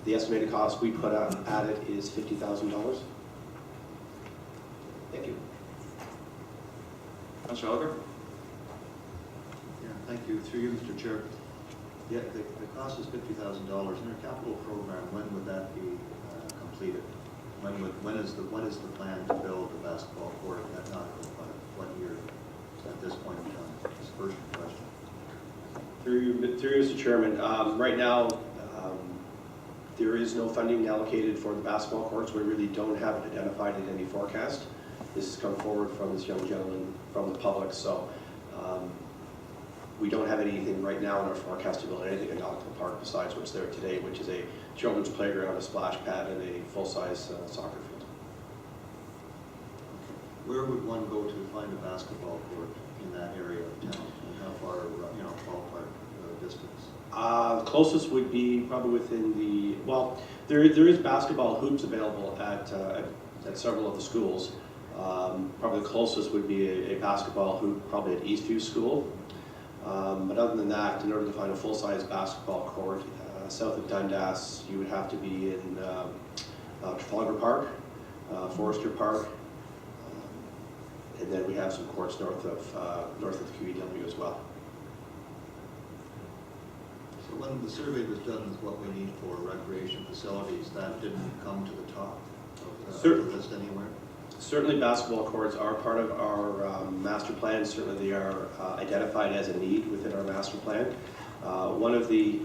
The estimated cost we put out at it is $50,000. Thank you. Councillor Elgar? Yeah, thank you. Through you, Mr. Chair. Yeah, the cost is $50,000. In our capital program, when would that be completed? What is the plan to build a basketball court at Nautical Park? What year at this point in time? That's the first question. Through you, Mr. Chairman, right now there is no funding allocated for the basketball courts. We really don't have it identified in any forecast. This has come forward from this young gentleman from the public, so we don't have anything right now in our forecast to build anything in Nautical Park besides what's there today, which is a children's playground, a splash pad, and a full-size soccer field. Where would one go to find a basketball court in that area of town, and how far, ballpark distance? Closest would be probably within the, well, there is basketball hoops available at several of the schools. Probably the closest would be a basketball hoop, probably at Eastview School. But other than that, in order to find a full-size basketball court south of Dundas, you would have to be in Trafalgar Park, Forester Park, and then we have some courts north of the QEW as well. So when the survey was done with what we need for recreation facilities, that didn't come to the top of the list anywhere? Certainly basketball courts are part of our master plan. Certainly they are identified as a need within our master plan. One of the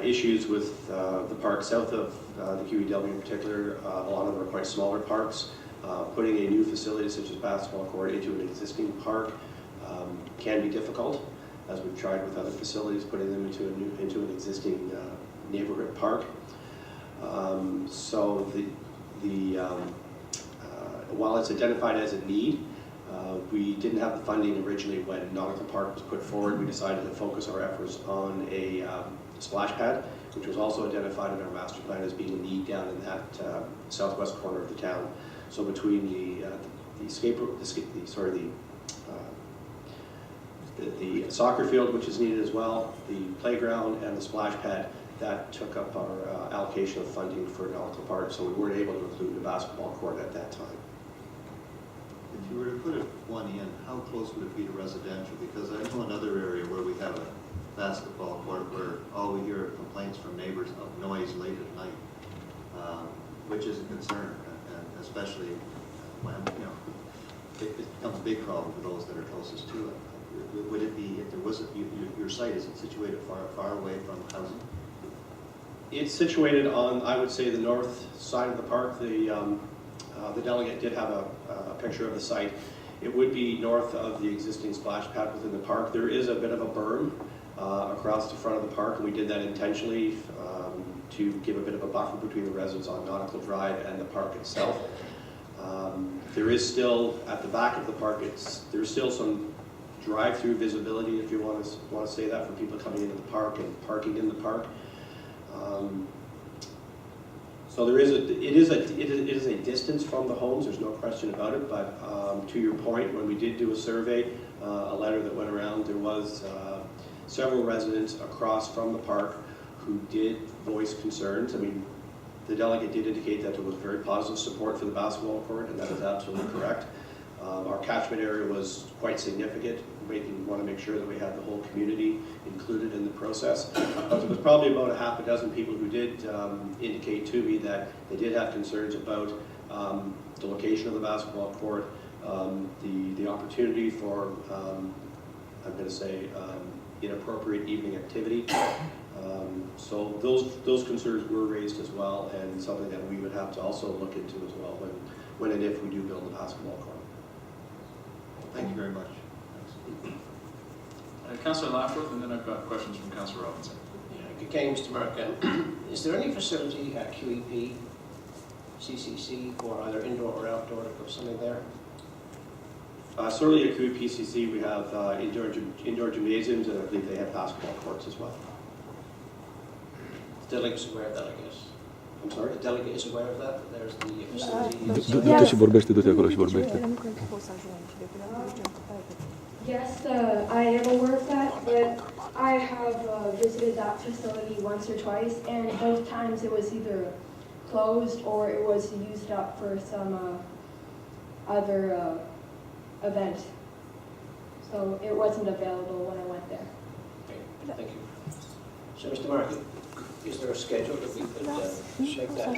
issues with the park south of the QEW in particular, a lot of them are quite smaller parks. Putting a new facility such as basketball court into an existing park can be difficult, as we've tried with other facilities, putting them into an existing neighborhood park. So while it's identified as a need, we didn't have the funding originally when Nautical Park was put forward. We decided to focus our efforts on a splash pad, which was also identified in our master plan as being a need down in that southwest corner of the town. So between the soccer field, which is needed as well, the playground, and the splash pad, that took up our allocation of funding for Nautical Park, so we weren't able to include the basketball court at that time. If you were to put one in, how close would it be to residential? Because I know another area where we have a basketball court where all we hear are complaints from neighbors of noise late at night, which is a concern, and especially when it becomes a big problem for those that are closest to it. Would it be, if there was your site, is it situated far away from housing? It's situated on, I would say, the north side of the park. The delegate did have a picture of the site. It would be north of the existing splash pad within the park. There is a bit of a berm across the front of the park, and we did that intentionally to give a bit of a buffer between the residents on Nautical Drive and the park itself. There is still, at the back of the park, there's still some drive-through visibility, if you want to say that, for people coming into the park and parking in the park. So it is a distance from the homes. There's no question about it. But to your point, when we did do a survey, a letter that went around, there was several residents across from the park who did voice concerns. I mean, the delegate did indicate that there was very positive support for the basketball court, and that is absolutely correct. Our catchment area was quite significant. We want to make sure that we had the whole community included in the process. There was probably about a half a dozen people who did indicate to me that they did have concerns about the location of the basketball court, the opportunity for, I'm going to say, inappropriate evening activity. So those concerns were raised as well, and something that we would have to also look into as well when and if we do build a basketball court. Thank you very much. Councillor Lapworth, and then I've got questions from Councillor Robinson. Yeah, good day, Mr. Merkin. Is there any facility at QEP, CCC, for either indoor or outdoor to put something there? Certainly at QEPCC we have indoor gymnasiums, and I believe they have basketball courts as well. Still aware of that, I guess. I'm sorry? The delegate is aware of that, that there's the facility. Tu și vorbește, du-te acolo și vorbește. Yes, I am aware of that, but I have visited that facility once or twice, and both times it was either closed or it was used up for some other event. So it wasn't available when I went there. Okay, thank you. So, Mr. Markey, is there a schedule that we could make that?